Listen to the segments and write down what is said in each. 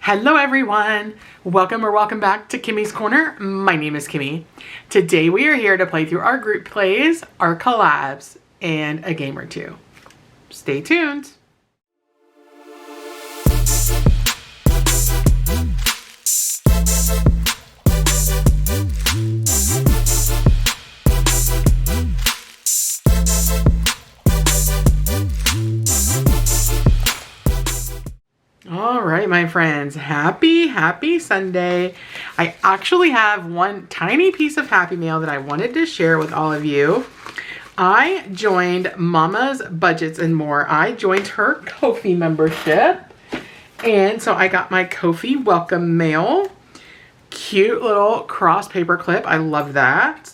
Hello everyone! Welcome back to Kimmy's Corner. My name is Kimmy. Today we are here to play through our group plays, our collabs, and a game or two. Stay tuned! All right, my friends, happy Sunday. I actually have one tiny piece of Happy Mail that I wanted to share with all of you. I joined Mama's Budgets and More. I joined her Ko-fi membership. And so I got my Ko-fi welcome mail. Cute little cross paper clip. I love that.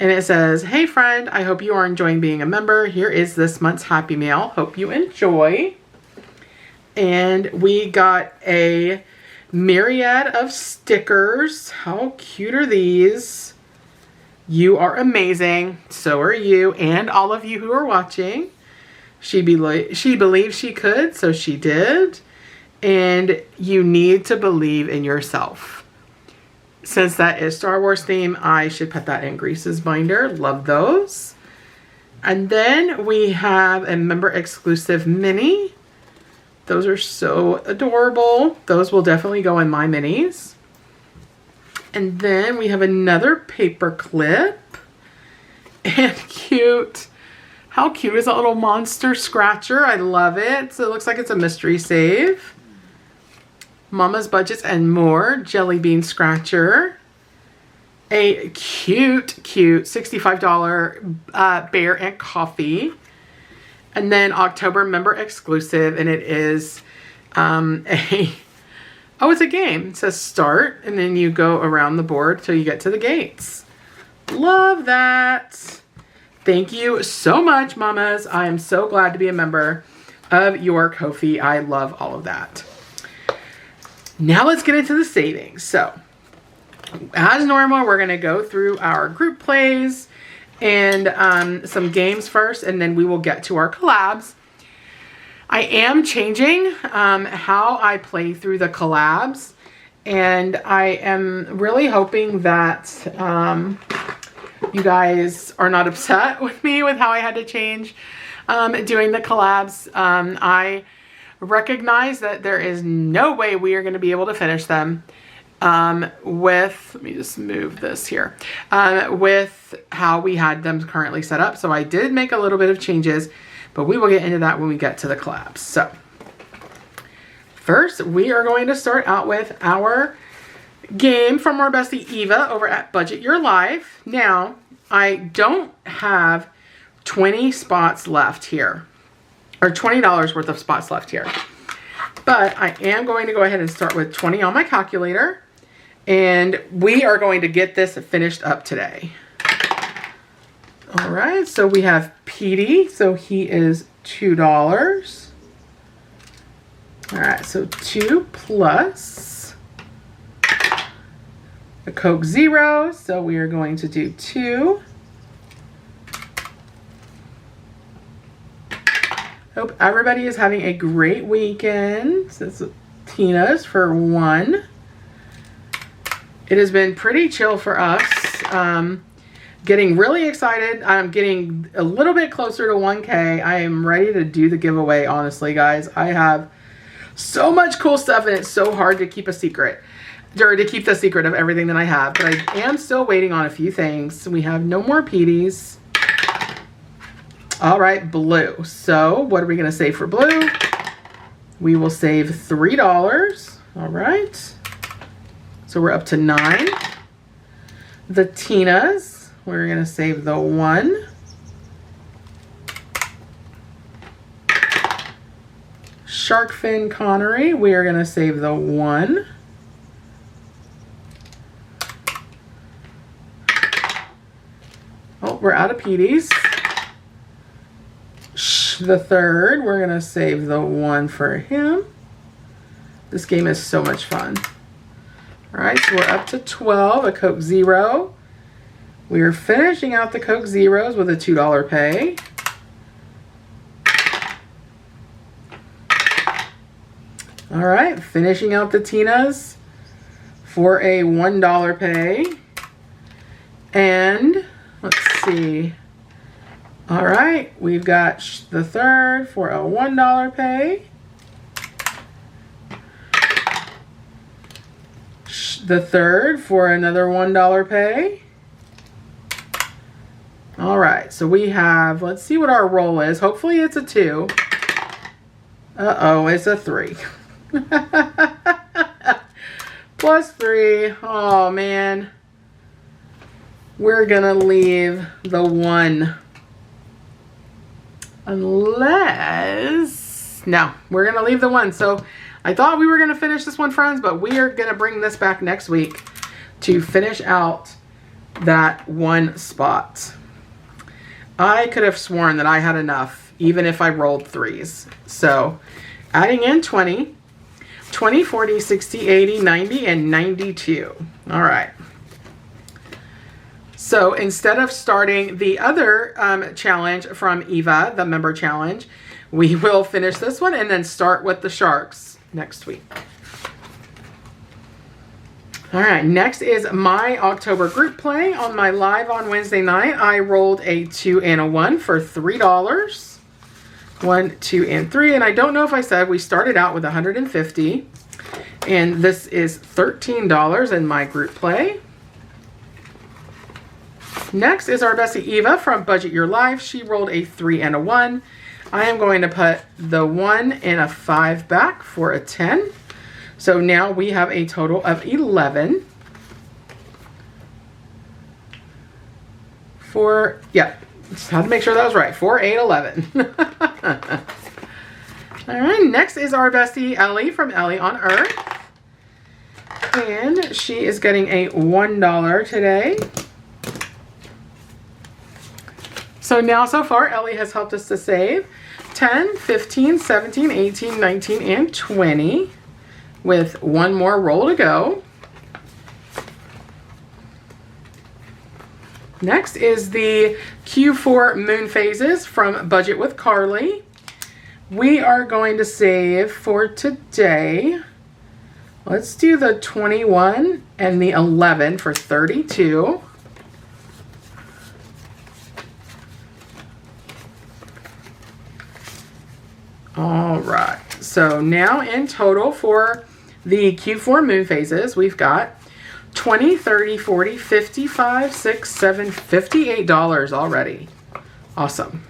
And it says, "Hey friend, I hope you are enjoying being a member. Here is this month's Happy Mail. Hope you enjoy." And we got a myriad of stickers. How cute are these? You are amazing. So are you. And all of you who are watching. She believed she could, so she did. And you need to believe in yourself. Since that is Star Wars theme, I should put that in Grease's binder. Love those. And then we have a member exclusive mini. Those are so adorable. Those will definitely go in my minis. And then we have another paper clip. And cute. How cute is that little monster scratcher? I love it. So it looks like it's a mystery save. Mama's Budgets and More jelly bean scratcher. A cute $65 bear and coffee. And then October member exclusive, and it is it's a game. It says start, and then you go around the board till you get to the gates. Love that. Thank you so much, mamas. I am so glad to be a member of your Ko-fi. I love all of that. Now let's get into the savings. So, as normal, we're going to go through our group plays and some games first, and then we will get to our collabs. I am changing how I play through the collabs, and I am really hoping that you guys are not upset with me with how I had to change doing the collabs. I recognize that there is no way we are going to be able to finish them let me just move this here, with how we had them currently set up. So I did make a little bit of changes, but we will get into that when we get to the collabs. So first, we are going to start out with our game from our bestie Eva over at Budget Your Life. Now, I don't have 20 spots left here, or $20 worth of spots left here. But I am going to go ahead and start with 20 on my calculator. And we are going to get this finished up today. All right, so we have Petey. So he is $2. All right, so 2 plus a Coke Zero. So we are going to do 2. Hope everybody is having a great weekend. This is Tina's for 1. It has been pretty chill for us. Getting really excited. I'm getting a little bit closer to 1K. I am ready to do the giveaway, honestly, guys. I have so much cool stuff, and it's so hard to keep a secret. Or to keep the secret of everything that I have. But I am still waiting on a few things. We have no more Peteys. All right, blue. So what are we going to save for blue? We will save $3. All right. So we're up to 9. The Tinas, we're going to save the 1. Shark Fin Connery, we are going to save the 1. Oh, we're out of Petey's. The third, we're going to save the 1 for him. This game is so much fun. All right, so we're up to 12, a Coke Zero. We are finishing out the Coke Zeros with a $2 pay. All right, finishing out the Tinas for a $1 pay. And let's see. All right, we've got the third for a $1 pay. The third for another $1 pay. All right, so we have, let's see what our roll is. Hopefully it's a 2. Uh-oh, it's a 3. Plus 3. Oh, man. We're gonna leave the 1. Unless, no, we're gonna leave the 1. So I thought we were gonna finish this one, friends, but we are gonna bring this back next week to finish out that 1 spot. I could have sworn that I had enough, even if I rolled 3s. So adding in 20, 20, 40, 60, 80, 90, and 92. All right. So instead of starting the other challenge from Eva, the member challenge, we will finish this one and then start with the sharks next week. All right, next is my October group play. On my live on Wednesday night, I rolled a 2 and a 1 for $3. 1, 2, and 3. And I don't know if I said we started out with 150. And this is $13 in my group play. Next is our bestie Eva from Budget Your Life. She rolled a 3 and a 1. I am going to put the 1 and a 5 back for a 10. So now we have a total of 11. Just had to make sure that was right. 4, 8, 11. All right, next is our bestie Ellie from Ellie on Earth. And she is getting a $1 today. So now, so far, Ellie has helped us to save 10, 15, 17, 18, 19, and 20 with 1 more roll to go. Next is the Q4 moon phases from Budget with Carly. We are going to save for today. Let's do the 21 and the 11 for 32. All right, so now in total for the Q4 moon phases, we've got 20, 30, 40, 55, 6, 7, $58 already. Awesome.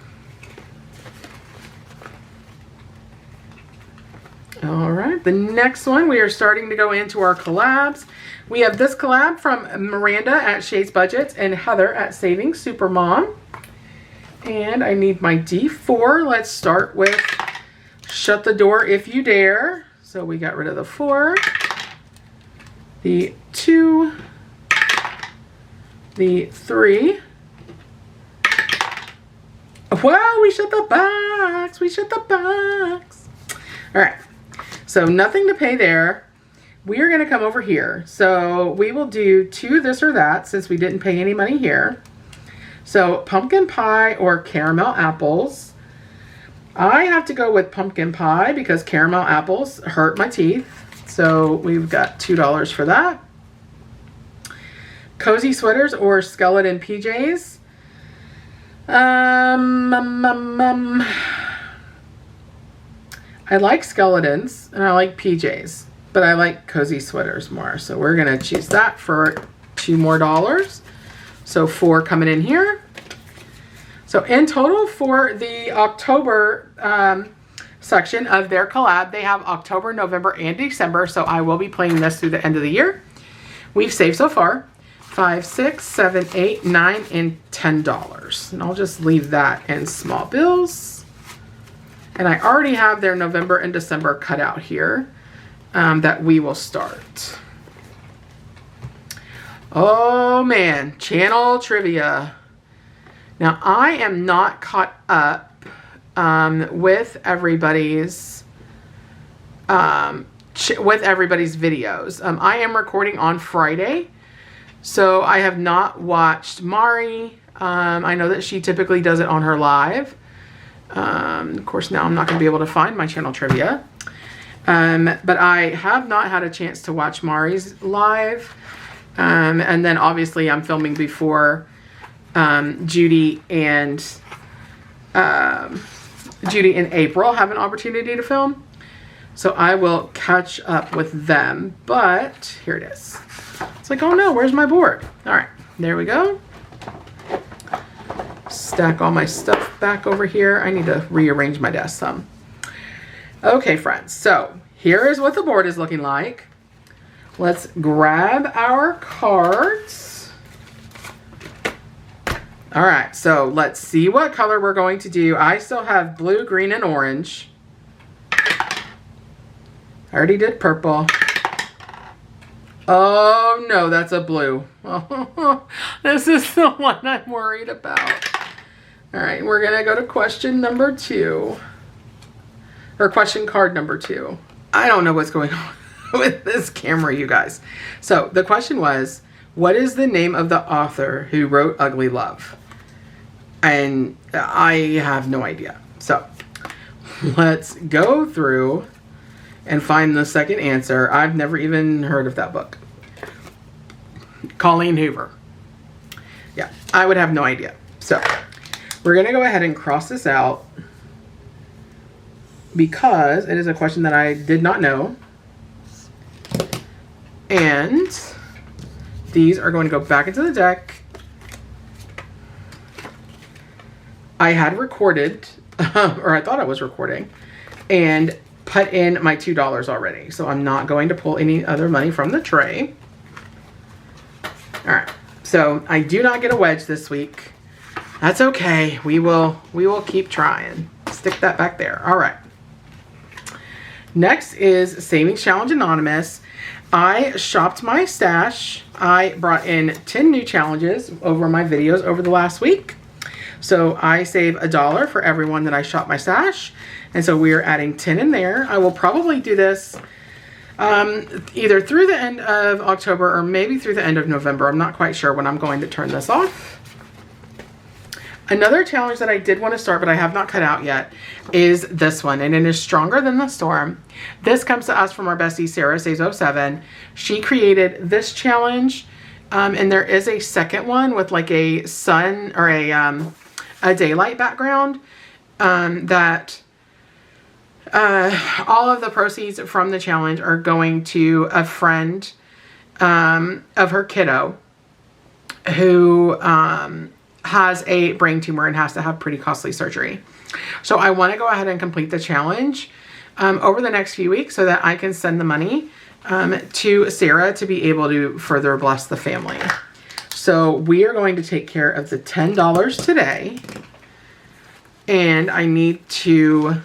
All right, the next one, we are starting to go into our collabs. We have this collab from Miranda at Shades Budgets and Heather at Saving Supermom. And I need my D4. Let's start with Shut the Door If You Dare. So we got rid of the 4, the 2, the 3. Wow, we shut the box. We shut the box. All right. So nothing to pay there. We are going to come over here. So we will do 2 this or that since we didn't pay any money here. So pumpkin pie or caramel apples. I have to go with pumpkin pie because caramel apples hurt my teeth. So we've got $2 for that. Cozy sweaters or skeleton PJs. I like skeletons and I like PJs, but I like cozy sweaters more. So we're going to choose that for $2 more. So 4 coming in here. So in total for the October section of their collab, they have October, November, and December. So I will be playing this through the end of the year. We've saved so far 5, 6, 7, 8, 9, and $10. And I'll just leave that in small bills. And I already have their November and December cut out here that we will start. Oh man, channel trivia. Now, I am not caught up with everybody's videos. I am recording on Friday, so I have not watched Mari. I know that she typically does it on her live. Of course, now I'm not going to be able to find my channel trivia. But I have not had a chance to watch Mari's live. And then obviously I'm filming before Judy and April have an opportunity to film. So I will catch up with them. But here it is. It's like, oh no, where's my board? All right, there we go. Stack all my stuff back over here. I need to rearrange my desk some. Okay, friends, so here is what the board is looking like. Let's grab our cards. All right, so let's see what color we're going to do. I still have blue, green, and orange. I already did purple. Oh no, that's a blue. This is the one I'm worried about. All right, we're gonna go to question number 2. Or question card number 2. I don't know what's going on with this camera, you guys. So the question was, what is the name of the author who wrote Ugly Love? And I have no idea. So let's go through and find the second answer. I've never even heard of that book. Colleen Hoover. Yeah, I would have no idea. So we're gonna go ahead and cross this out because it is a question that I did not know. And these are going to go back into the deck. I had recorded, or I thought I was recording, and put in my $2 already. So I'm not going to pull any other money from the tray. All right, so I do not get a wedge this week. That's okay. We will keep trying. Stick that back there. All right. Next is Savings Challenge Anonymous. I shopped my stash. I brought in 10 new challenges over my videos over the last week. So I save $1 for everyone that I shop my stash. And so we are adding 10 in there. I will probably do this either through the end of October or maybe through the end of November. I'm not quite sure when I'm going to turn this off. Another challenge that I did want to start, but I have not cut out yet, is this one, and it is Stronger Than the Storm. This comes to us from our bestie, Sarah Says 07. She created this challenge, and there is a second one with like a sun or a daylight background that all of the proceeds from the challenge are going to a friend of her kiddo who has a brain tumor and has to have pretty costly surgery. So I want to go ahead and complete the challenge over the next few weeks so that I can send the money to Sarah to be able to further bless the family. So we are going to take care of the $10 today. And I need to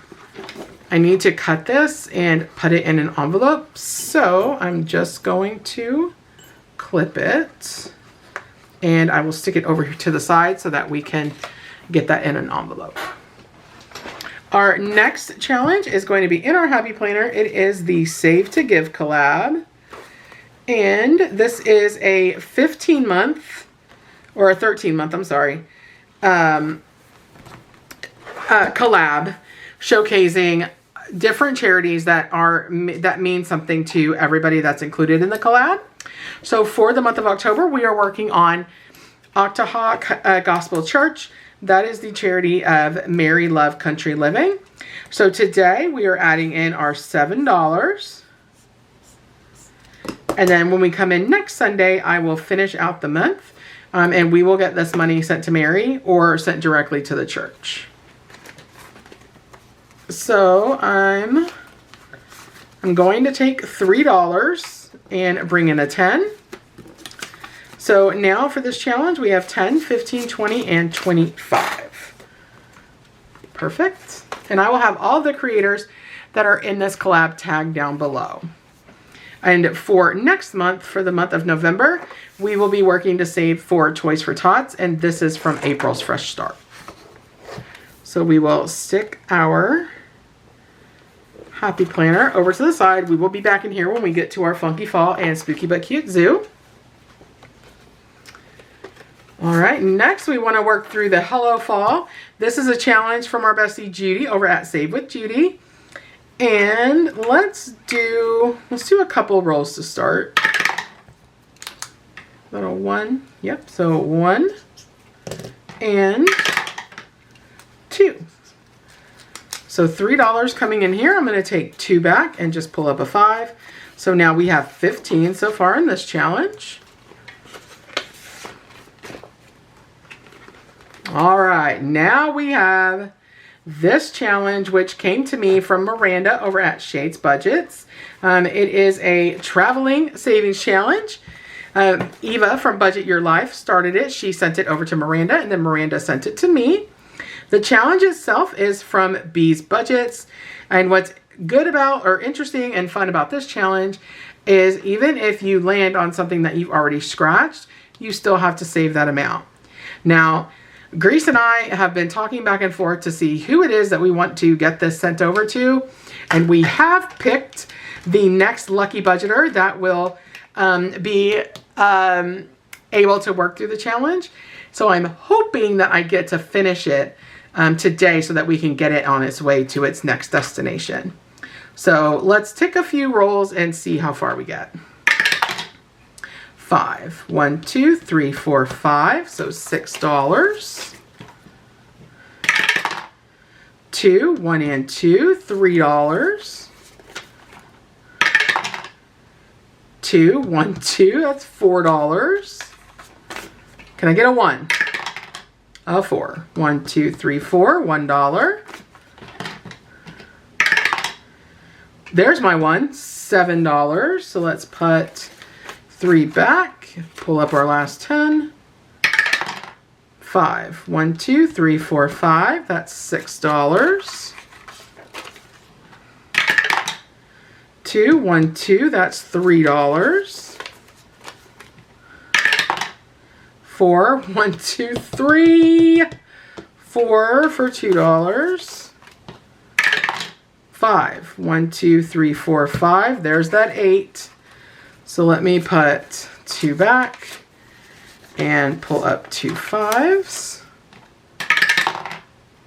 cut this and put it in an envelope. So I'm just going to clip it. And I will stick it over here to the side so that we can get that in an envelope. Our next challenge is going to be in our Happy Planner. It is the Save to Give collab. And this is a 15-month, or a 13-month, I'm sorry, collab showcasing different charities that mean something to everybody that's included in the collab. So for the month of October, we are working on Hotttt Gospel Church. That is the charity of Mary Love Country Living. So today we are adding in our $7. And then when we come in next Sunday, I will finish out the month. And we will get this money sent to Mary or sent directly to the church. So I'm going to take $3 and bring in a 10. So now for this challenge, we have 10, 15, 20, and 25. Perfect. And I will have all the creators that are in this collab tagged down below. And for next month, for the month of November, we will be working to save for Toys for Tots, and this is from April's Fresh Start. So we will stick our Happy Planner over to the side. We will be back in here when we get to our Funky Fall and Spooky But Cute Zoo. All right, next we want to work through the Hello Fall. This is a challenge from our bestie Judy over at Save with Judy. And let's do a couple rolls to start. Little 1. Yep, so 1 and 2. So $3 coming in here. I'm going to take 2 back and just pull up a 5. So now we have 15 so far in this challenge. All right, now we have this challenge, which came to me from Miranda over at Shades Budgets. It is a traveling savings challenge. Eva from Budget Your Life started it. She sent it over to Miranda, and then Miranda sent it to me. The challenge itself is from Bee's Budgets. And what's good about, or interesting and fun about this challenge is even if you land on something that you've already scratched, you still have to save that amount. Now, Grace and I have been talking back and forth to see who it is that we want to get this sent over to. And we have picked the next lucky budgeter that will be able to work through the challenge. So I'm hoping that I get to finish it today so that we can get it on its way to its next destination. So let's take a few rolls and see how far we get. 5. 1, 2, 3, 4, 5. So $6. 2. 1 and 2. $3. 2. 1, 2. That's $4. Can I get a 1? A 4. 1, 2, 3, 4. $1. There's my 1. $7. So let's put 3 back. Pull up our last 10. 5. 1, 2, 3, 4, 5. That's $6. 2. 1, 2. That's $3. 4. 1, 2, 3. 4 for $2. 5. 1, 2, 3, 4, 5. There's that 8. So let me put 2 back and pull up 2 5s.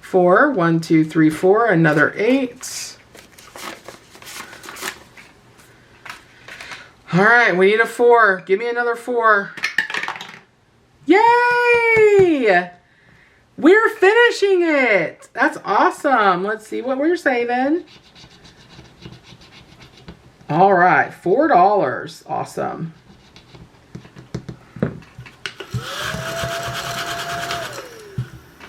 4. 1, 2, 3, 4. Another 8. All right, we need a 4. Give me another 4. Yay! We're finishing it. That's awesome. Let's see what we're saving. All right, $4. Awesome.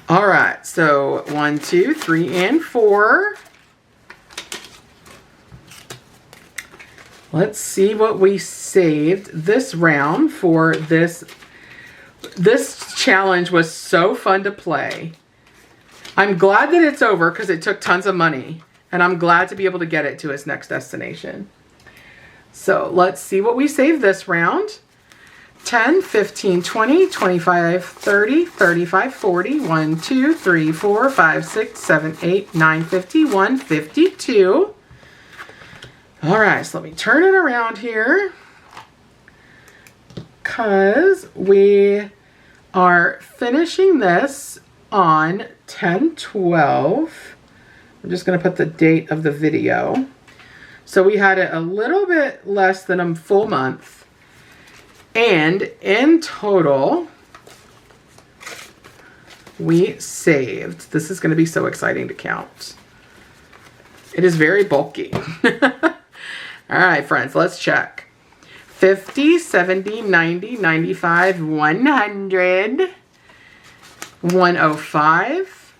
All right, so 1, 2, 3, and 4. Let's see what we saved this round for this. This challenge was so fun to play. I'm glad that it's over because it took tons of money. And I'm glad to be able to get it to its next destination. So let's see what we saved this round. 10, 15, 20, 25, 30, 35, 40, 1, 2, 3, 4, 5, 6, 7, 8, 9, 51, 52. All right, so let me turn it around here because we are finishing this on 10/12. I'm just going to put the date of the video. So we had it a little bit less than a full month. And in total, we saved. This is going to be so exciting to count. It is very bulky. All right, friends, let's check. 50, 70, 90, 95, 100, 105,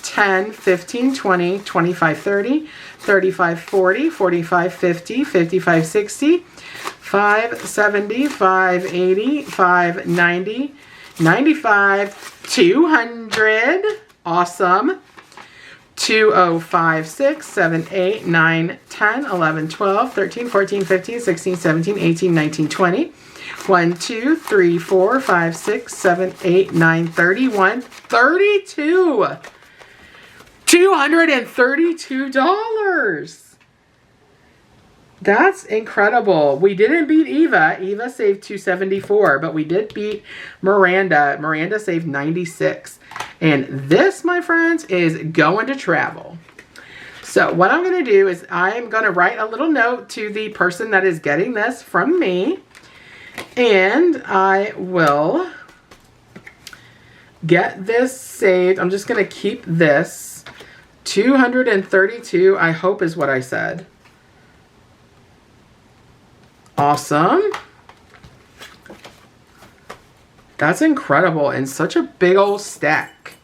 10, 15, 20, 25, 30, 35, 40, 45, 50, 55, 60, 5, 70, 5, 80, 5, 90, 95, 200. Awesome. 2, 0, 5, 6, 7, 8, 9, 10, 11, 12, 13, 14, 15, 16, 17, 18, 19, 20. 1, 2, 3, 4, 5, 6, 7, 8, 9, 31, 32. $232. That's incredible. We didn't beat Eva. Eva saved $274, but we did beat Miranda. Miranda saved $96. And this, my friends, is going to travel. So what I'm going to do is I'm going to write a little note to the person that is getting this from me. And I will get this saved. I'm just going to keep this. 232, I hope is what I said. Awesome. That's incredible. And such a big old stack.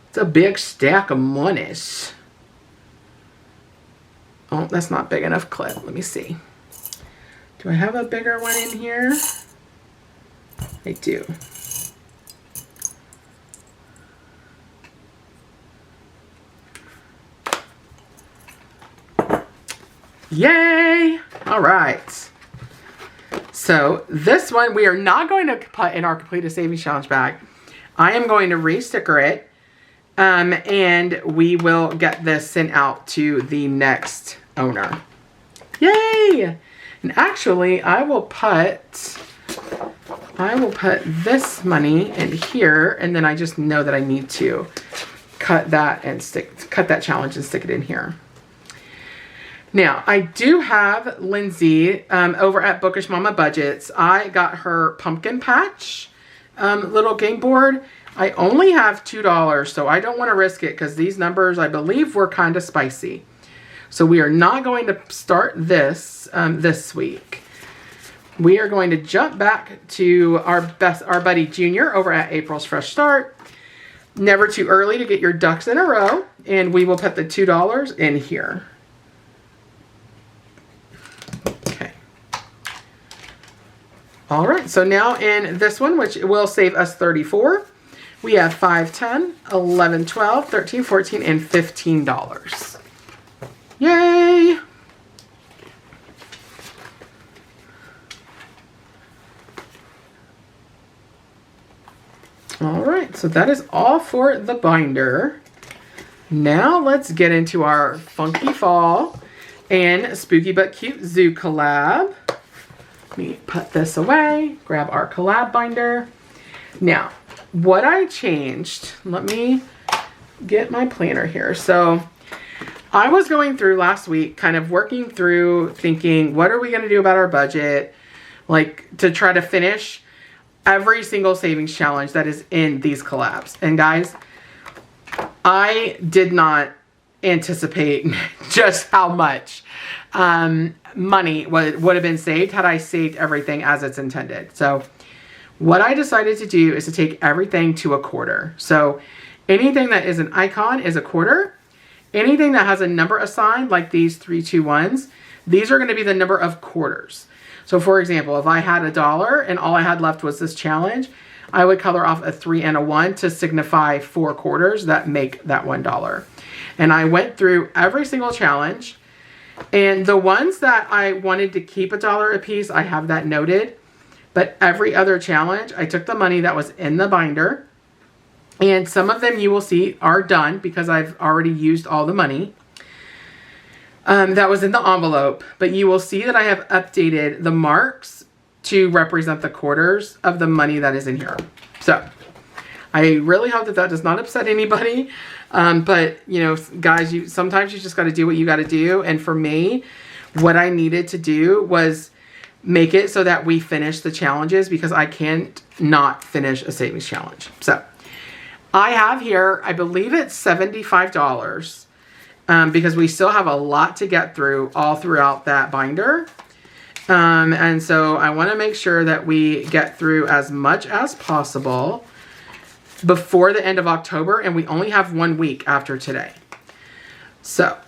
It's a big stack of monies. Oh, that's not big enough clip. Let me see. Do I have a bigger one in here? I do. Yay! All right. So this one we are not going to put in our completed savings challenge bag. I am going to re-sticker it. And we will get this sent out to the next owner. Yay! And actually, I will put this money in here, and then I just know that I need to cut that challenge and stick it in here. Now, I do have Lindsay over at Bookish Mama Budgets. I got her pumpkin patch little game board. I only have $2, so I don't want to risk it because these numbers, I believe, were kind of spicy. So we are not going to start this this week. We are going to jump back to our buddy Junior over at April's Fresh Start. Never too early to get your ducks in a row, and we will put the $2 in here. Okay. All right, so now in this one, which will save us 34. We have 5, 10, 11, 12, 13, 14, and $15. Yay! All right, so that is all for the binder. Now let's get into our Funky Fall and Spooky But Cute Zoo collab. Let me put this away, grab our collab binder. Now, what I changed, let me get my planner here. So I was going through last week, kind of working through thinking, what are we going to do about our budget? Like to try to finish every single savings challenge that is in these collabs. And guys, I did not anticipate just how much money would have been saved had I saved everything as it's intended. So what I decided to do is to take everything to a quarter. So anything that is an icon is a quarter. Anything that has a number assigned, like these 3, 2, 1s, these are going to be the number of quarters. So for example, if I had $1 and all I had left was this challenge, I would color off a 3 and a 1 to signify 4 quarters that make that $1. And I went through every single challenge, and the ones that I wanted to keep $1 a piece, I have that noted. But every other challenge, I took the money that was in the binder, and some of them you will see are done because I've already used all the money that was in the envelope. But you will see that I have updated the marks to represent the quarters of the money that is in here. So I really hope that that does not upset anybody. But you know, guys, sometimes you just got to do what you got to do. And for me, what I needed to do was make it so that we finish the challenges because I can't not finish a savings challenge. So I have here, I believe it's $75 because we still have a lot to get through all throughout that binder. And so I want to make sure that we get through as much as possible before the end of October, and we only have 1 week after today. So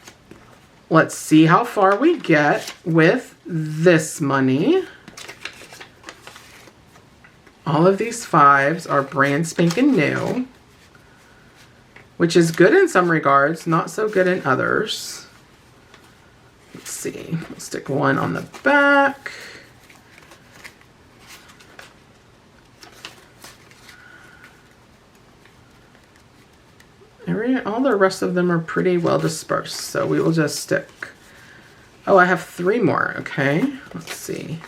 let's see how far we get with this money. All of these 5s are brand spanking new, which is good in some regards, not so good in others. Let's see, we'll stick 1 on the back. All the rest of them are pretty well dispersed, so we will just stick. Oh, I have 3 more. Okay, let's see.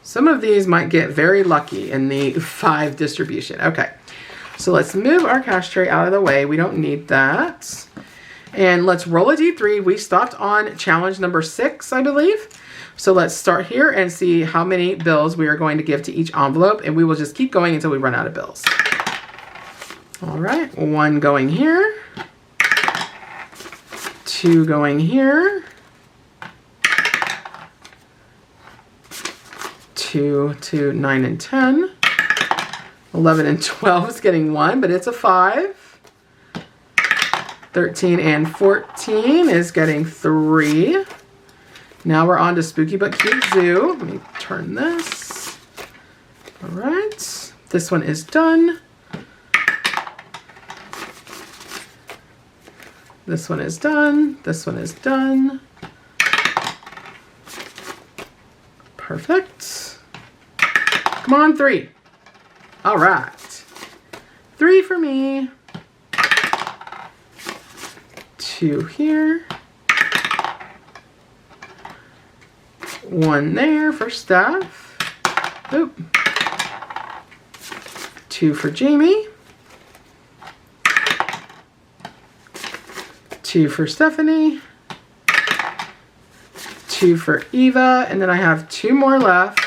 Some of these might get very lucky in the 5 distribution. Okay, So let's move our cash tray out of the way. We don't need that. And let's roll a D3. We stopped on challenge number 6, I believe. So let's start here and see how many bills we are going to give to each envelope. And we will just keep going until we run out of bills. All right, 1 going here. 2 going here. 2 to 9 and 10. 11 and 12 is getting 1, but it's a 5. 13 and 14 is getting 3. Now we're on to Spooky But Cute Zoo. Let me turn this. All right. This one is done. This one is done. This one is done. Perfect. Come on, 3. All right. 3 for me. 2 here. 1 there for Steph. Oop. 2 for Jamie. 2 for Stephanie. 2 for Eva. And then I have 2 more left.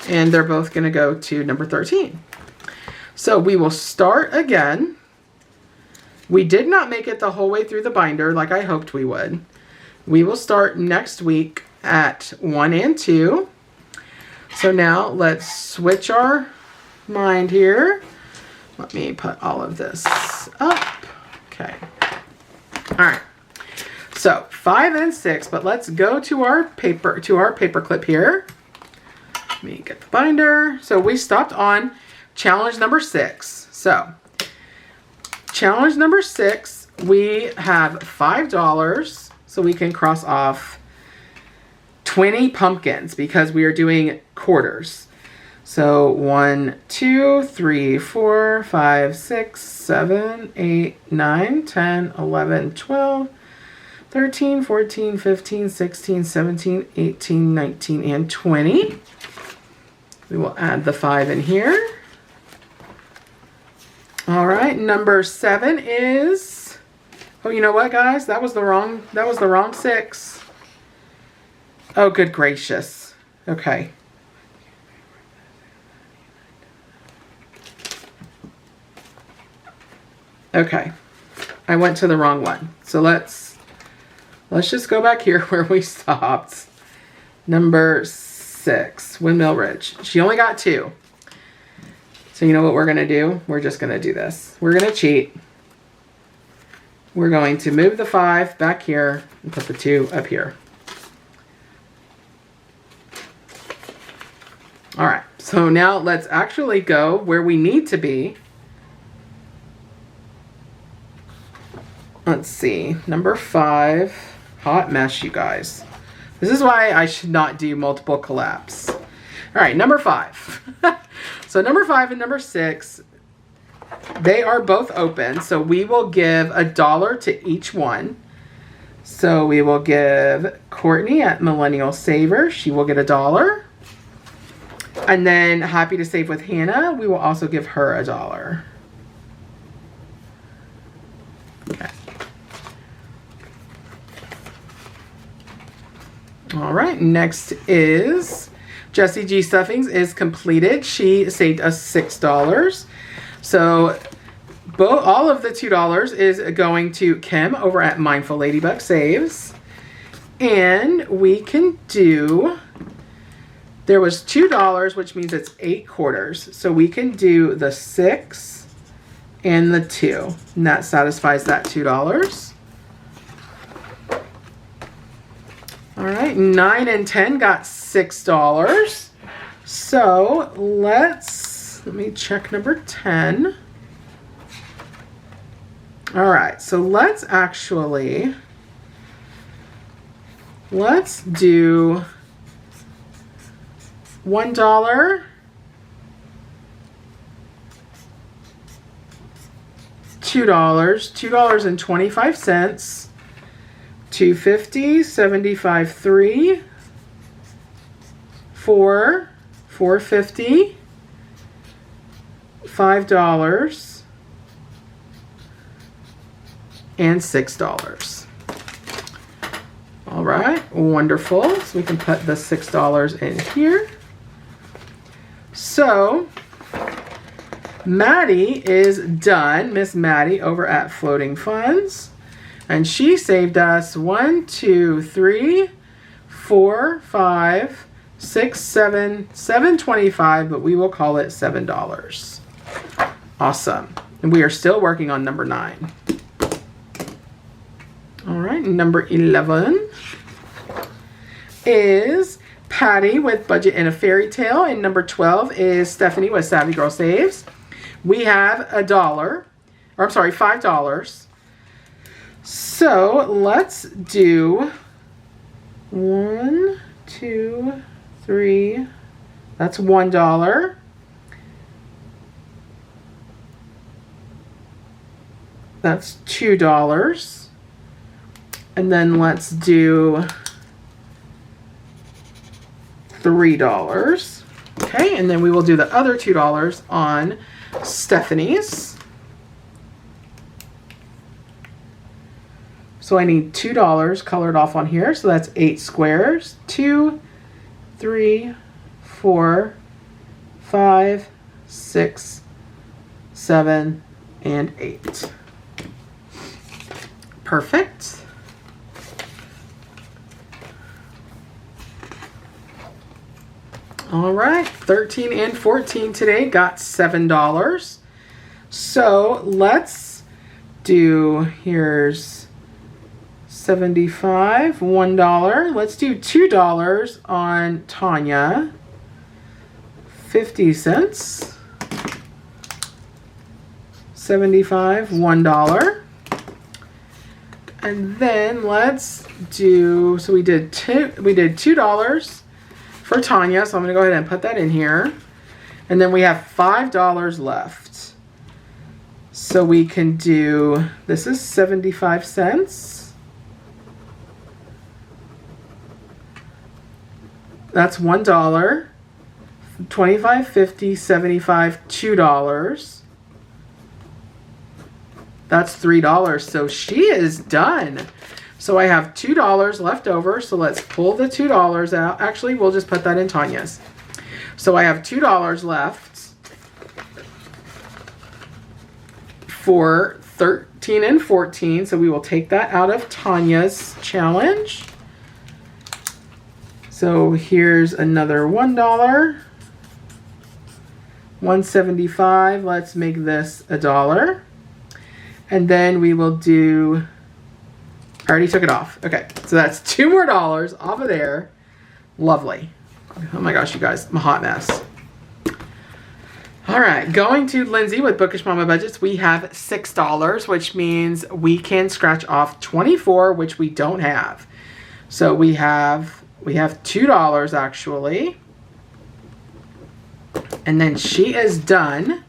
And they're both going to go to number 13. So we will start again. We did not make it the whole way through the binder like I hoped we would. We will start next week at 1 and 2. So now let's switch our mind here. Let me put all of this up. Okay. All right. So 5 and 6, but let's go to our paper clip here. Let me get the binder. So we stopped on challenge number 6. So challenge number 6, we have $5, so we can cross off 20 pumpkins because we are doing quarters. So 1, 2, 3, 4, 5, 6, 7, 8, 9, 10, 11, 12, 13, 14, 15, 16, 17, 18, 19, and 20. We will add the 5 in here. All right, number 7 is, oh, you know what, guys? That was the wrong 6. Oh, good gracious. Okay. Okay. I went to the wrong one. So let's just go back here where we stopped. Number 6, Windmill Ridge. She only got 2. So you know what we're going to do? We're just going to do this. We're going to cheat. We're going to move the 5 back here and put the 2 up here. All right. So now let's actually go where we need to be. Let's see. Number 5. Hot mess, you guys. This is why I should not do multiple collabs. All right, number 5. So number 5 and number 6, they are both open. So we will give $1 to each one. So we will give Courtney at Millennial Saver. She will get $1. And then Happy to Save with Hannah, we will also give her $1. Okay. All right, next is Jessie G Stuffings is completed. She saved us $6. So all of the $2 is going to Kim over at Mindful Ladybug Saves. And we can do, there was $2, which means it's 8 quarters. So we can do the 6 and the 2. And that satisfies that $2. All right, 9 and 10 got $6. So let me check number 10. All right, so let's do $1, $2.25, $2.50, 75, 3, 4, $4.50, $5, and $6. All right, wonderful. So we can put the $6 in here. So Maddie is done, Miss Maddie over at Floating Funds. And she saved us 1, 2, 3, 4, 5, 6, 7, $7.25, but we will call it $7. Awesome. And we are still working on number 9. All right, number 11 is Patty with Budget and a Fairy Tale, and number 12 is Stephanie with Savvy Girl Saves. We have $5. So let's do 1, 2, 3. That's $1. That's $2. And then let's do $3. Okay, and then we will do the other $2 on Stephanie's. So I need $2 colored off on here. So that's 8 squares. 2, 3, 4, 5, 6, 7, and 8. Perfect. All right, 13 and 14 today got $7. So let's do, here's 75, $1. Let's do $2 on Tanya, 50 cents. 75, $1. And then let's do, so we did $2 for Tanya, so I'm going to go ahead and put that in here. And then we have $5 left. So we can do, this is 75 cents. That's $1. 25, 50, 75, $2. That's $3. So she is done. So I have $2 left over. So let's pull the $2 out. Actually, we'll just put that in Tanya's. So I have $2 left for 13 and 14. So we will take that out of Tanya's challenge. So here's another $1. 175. Let's make this $1. And then we will do, I already took it off. Okay, so that's $2 more off of there. Lovely. Oh my gosh, you guys, I'm a hot mess. All right, going to Lindsay with Bookish Mama Budgets, we have $6, which means we can scratch off 24, which we don't have. So we have $2 actually. And then she is done.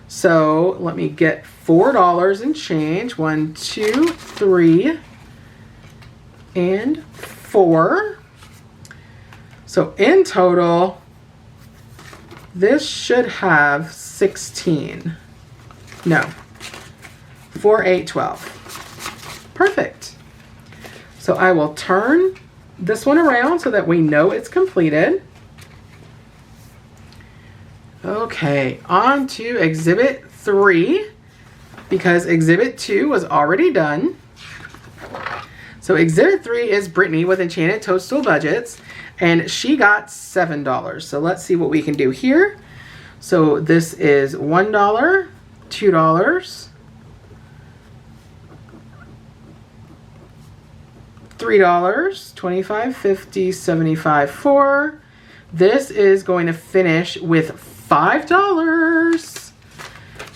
So let me get $4 and change. 1, 2, 3, and 4. So in total, this should have 16. No, 4, 8, 12. Perfect. So I will turn this one around so that we know it's completed. Okay, on to Exhibit 3, because Exhibit 2 was already done. So Exhibit 3 is Brittany with Enchanted Toadstool Budgets, and she got $7. So let's see what we can do here. So this is $1, $2, $3, 25, 50, 75, 4. This is going to finish with $5.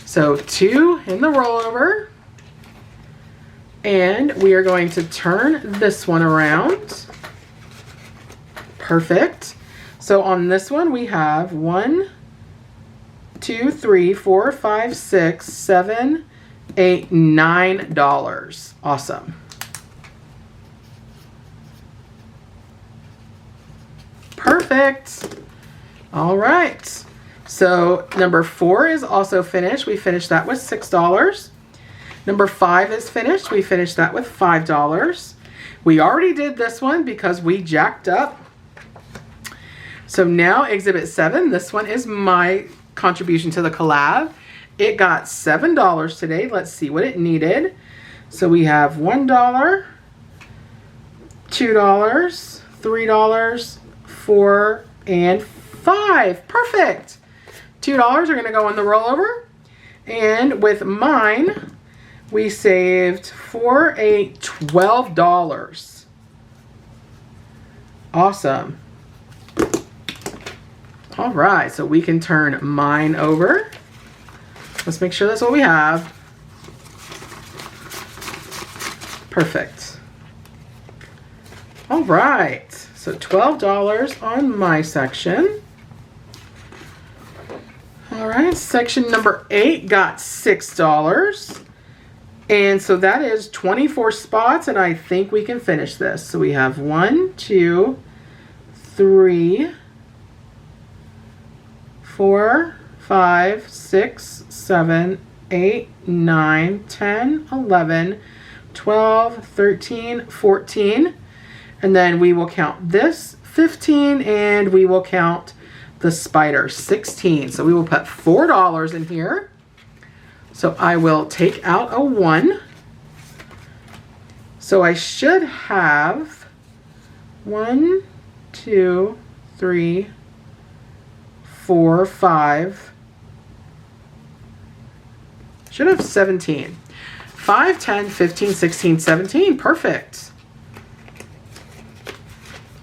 So 2 in the rollover. And we are going to turn this one around. Perfect. So on this one we have 1, 2, 3, 4, 5, 6, 7, 8, $9. Awesome. Perfect. All right. So number 4 is also finished. We finished that with $6. Number 5 is finished. We finished that with $5. We already did this one because we jacked up. So now exhibit 7, this one is my contribution to the collab. It got $7 today. Let's see what it needed. So we have $1, $2, $3, $4, and $5. Perfect. $2 are going to go on the rollover. And with mine, we saved $4, $8, $12. Awesome. All right, so we can turn mine over. Let's make sure that's what we have. Perfect. All right, so $12 on my section. All right, section number 8 got $6. And so that is 24 spots, and I think we can finish this. So we have 1, 2, 3, 4, 5, 6, 7, 8, 9, 10, 11, 12, 13, 14. And then we will count this 15, and we will count the spider 16. So we will put $4 in here. So I will take out a 1. So I should have 1, 2, 3, 4, 5. Should have 17. 5, 10, 15, 16, 17. Perfect.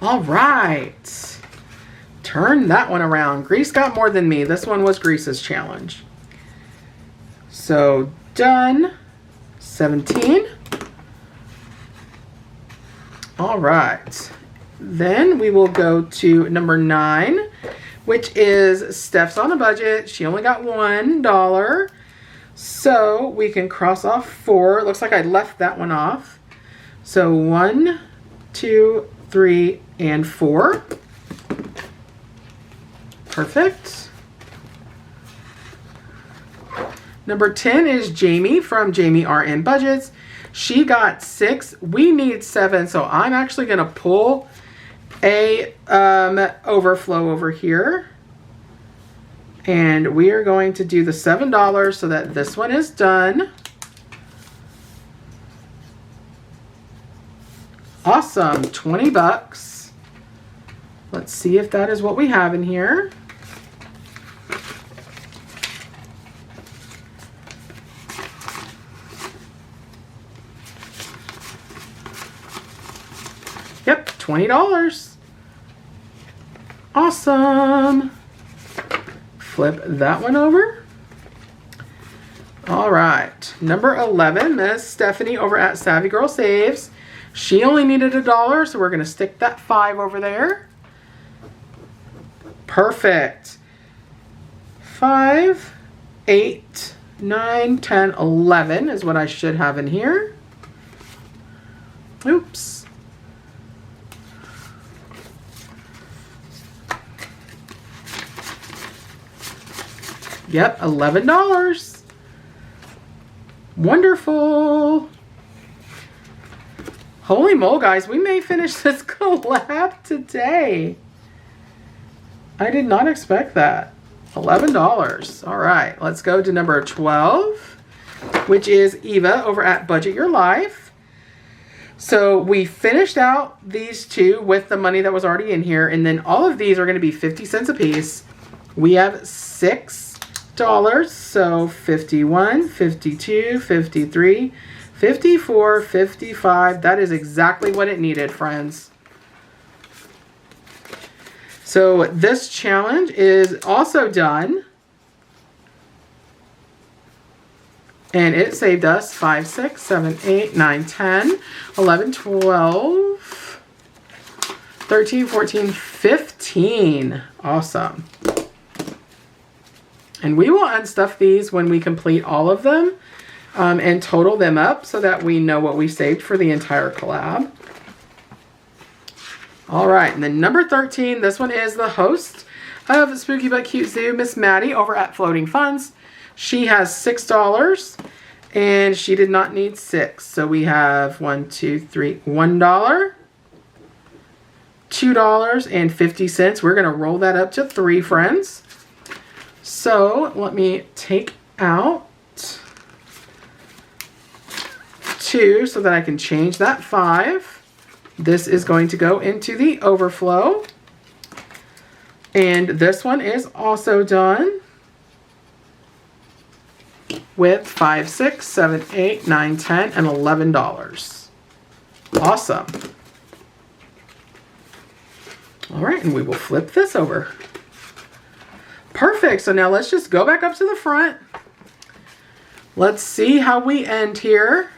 All right. Turn that one around. Grease got more than me. This one was Grease's challenge. So done. 17. All right. Then we will go to number 9, which is Steph's on a budget. She only got $1. So we can cross off 4. It looks like I left that one off. So 1, 2, 3, and 4. Perfect. Number 10 is Jamie from Jamie RN Budgets. She got 6. We need 7, so I'm actually going to pull a overflow over here. And we are going to do the $7 so that this one is done. Awesome, 20 bucks. Let's see if that is what we have in here. Yep, $20. Awesome. Flip that one over. All right, number 11, Miss Stephanie over at Savvy Girl Saves. She only needed $1, so we're gonna stick that 5 over there. Perfect. 5, 8, 9, 10, 11 is what I should have in here. Oops. Yep, $11. Wonderful. Holy moly, guys, we may finish this collab today. I did not expect that. $11. All right, let's go to number 12, which is Eva over at Budget Your Life. So we finished out these 2 with the money that was already in here, and then all of these are going to be 50 cents a piece. We have $6. So 51, 52, 53, 54, 55. That is exactly what it needed, friends. So this challenge is also done. And it saved us 5, 6, 7, 8, 9, 10, 11, 12, 13, 14, 15. Awesome. And we will unstuff these when we complete all of them and total them up so that we know what we saved for the entire collab. All right, and then number 13, this one is the host of Spooky But Cute Zoo, Miss Maddie over at Floating Funds. She has $6 and she did not need 6. So we have $1, $2, $3, $1, $2.50. We're going to roll that up to 3, friends. So let me take out 2 so that I can change that 5. This is going to go into the overflow. And this one is also done with $5, $6, $7, $8, $9, $10, and $11. Awesome. All right, and we will flip this over. Perfect. So now let's just go back up to the front. Let's see how we end here.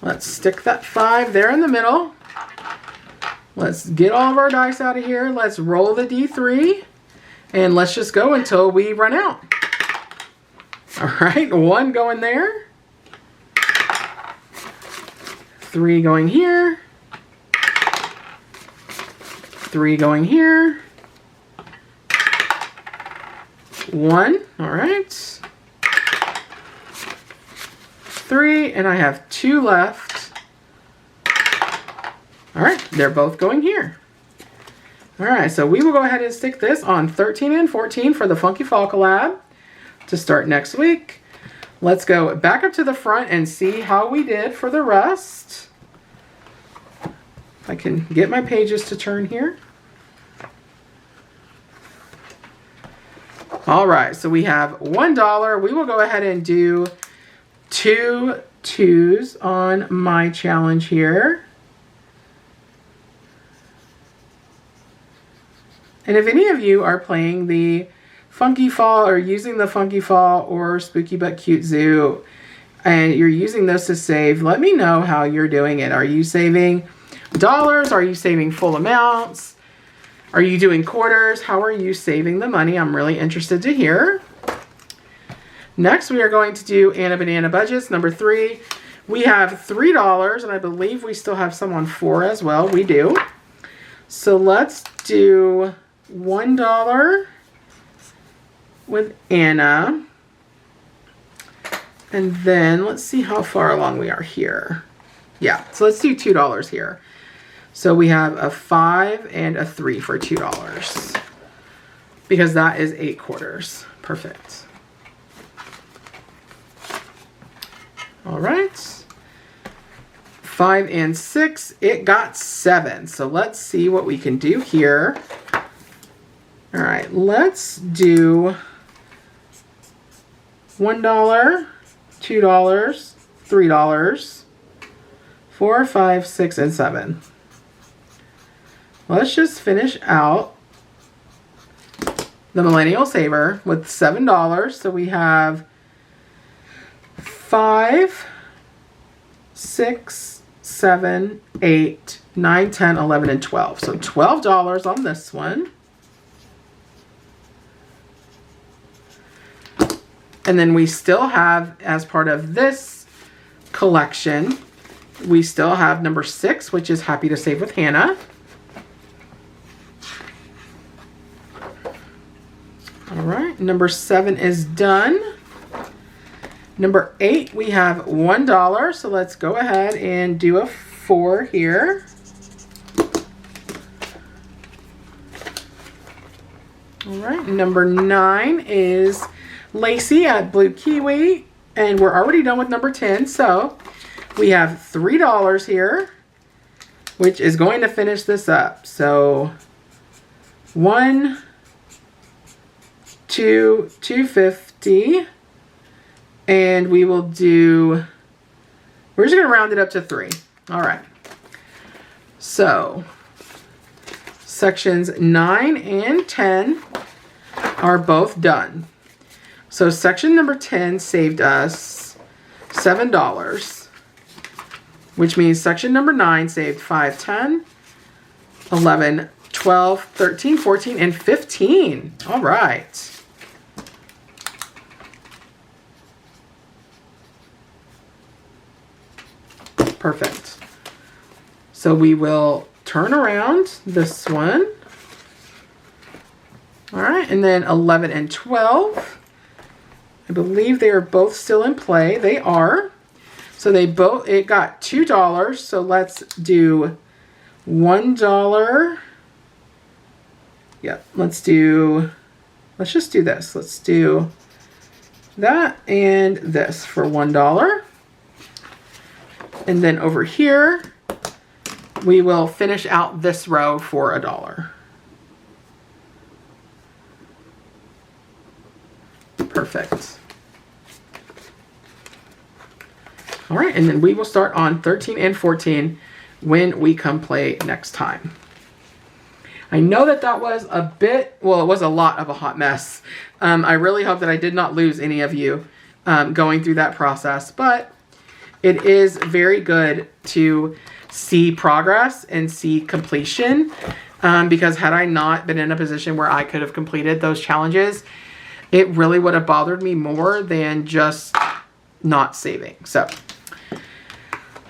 Let's stick that 5 there in the middle. Let's get all of our dice out of here. Let's roll the D3. And let's just go until we run out. All right, 1 going there. 3 going here. 3 going here. 1, all right. 3, and I have 2 left. All right, they're both going here. All right, so we will go ahead and stick this on 13 and 14 for the Funky Fall collab to start next week. Let's go back up to the front and see how we did for the rest. If I can get my pages to turn here. All right, so we have $1. We will go ahead and do 2 2s on my challenge here. And if any of you are playing the Funky Fall or using the Funky Fall or Spooky But Cute Zoo and you're using those to save, let me know how you're doing it. Are you saving dollars? Are you saving full amounts? Are you doing quarters? How are you saving the money? I'm really interested to hear. Next, we are going to do Anna Banana Budgets, number 3. We have $3, and I believe we still have some on 4 as well. We do. So let's do $1 with Anna. And then let's see how far along we are here. Yeah, so let's do $2 here. So we have a 5 and a 3 for $2 because that is 8 quarters. Perfect. All right. 5 and 6, it got 7. So let's see what we can do here. All right, let's do $1, $2, $3, 4, 5, 6, and 7. Let's just finish out the Millennial Saver with $7. So we have 5, 6, 7, 8, 9, 10, 11, and 12. So $12 on this one. And then we still have, as part of this collection, we still have number 6, which is Happy to Save with Hannah. All right, number 7 is done. Number 8, we have $1. So let's go ahead and do a 4 here. All right, number 9 is Lacey at Blue Kiwi. And we're already done with number 10. So we have $3 here, which is going to finish this up. So 1, 2, $2.50. And we will do, we're just going to round it up to 3. All right. So sections 9 and 10 are both done. So section number 10 saved us $7, which means section number 9 saved 5, 10, 11, 12, 13, 14, and 15. All right. Perfect. So we will turn around this one. All right, and then 11 and 12. I believe they are both still in play. They are. So it got $2. So let's do $1. Yeah, let's just do this. Let's do that and this for $1. And then over here, we will finish out this row for $1. Perfect. All right, and then we will start on 13 and 14 when we come play next time. I know that was a bit, well, it was a lot of a hot mess. I really hope that I did not lose any of you going through that process, but it is very good to see progress and see completion because had I not been in a position where I could have completed those challenges, it really would have bothered me more than just not saving. So,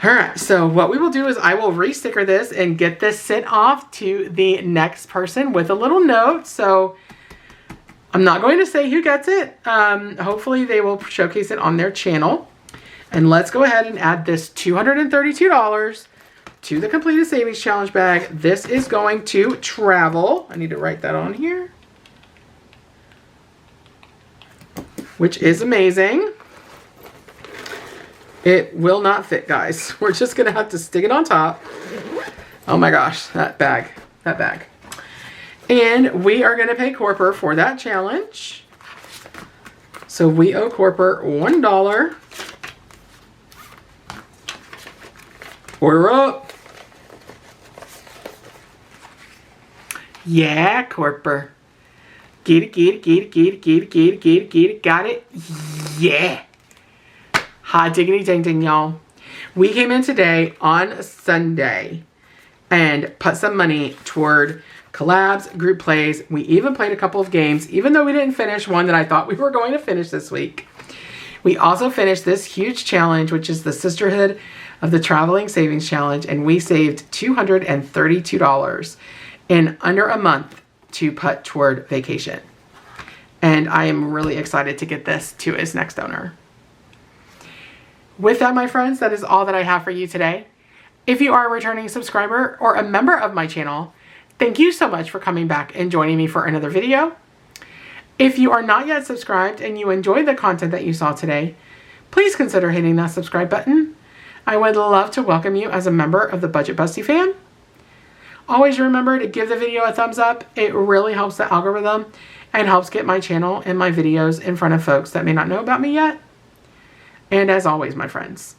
all right, so what we will do is I will re-sticker this and get this sent off to the next person with a little note. So I'm not going to say who gets it. Hopefully they will showcase it on their channel. And let's go ahead and add this $232 to the completed savings challenge bag. This is going to travel. I need to write that on here. Which is amazing. It will not fit, guys. We're just gonna have to stick it on top. Oh my gosh, that bag. And we are gonna pay Korper for that challenge. So we owe Korper $1. Order up. Yeah, Korper. Get it. Got it? Yeah. Hot diggity ding ding, y'all. We came in today on Sunday and put some money toward collabs, group plays. We even played a couple of games, even though we didn't finish one that I thought we were going to finish this week. We also finished this huge challenge, which is the Sisterhood of the Traveling Savings Challenge, and we saved $232 in under a month to put toward vacation. And I am really excited to get this to its next owner. With that, my friends, that is all that I have for you today. If you are a returning subscriber or a member of my channel, thank you so much for coming back and joining me for another video. If you are not yet subscribed and you enjoyed the content that you saw today, please consider hitting that subscribe button. I would love to welcome you as a member of the Budget Busty fam. Always remember to give the video a thumbs up. It really helps the algorithm and helps get my channel and my videos in front of folks that may not know about me yet. And as always, my friends,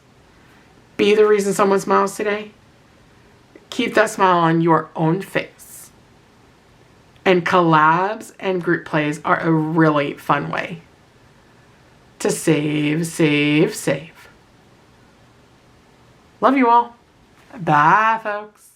be the reason someone smiles today. Keep that smile on your own face. And collabs and group plays are a really fun way to save. Love you all. Bye, folks.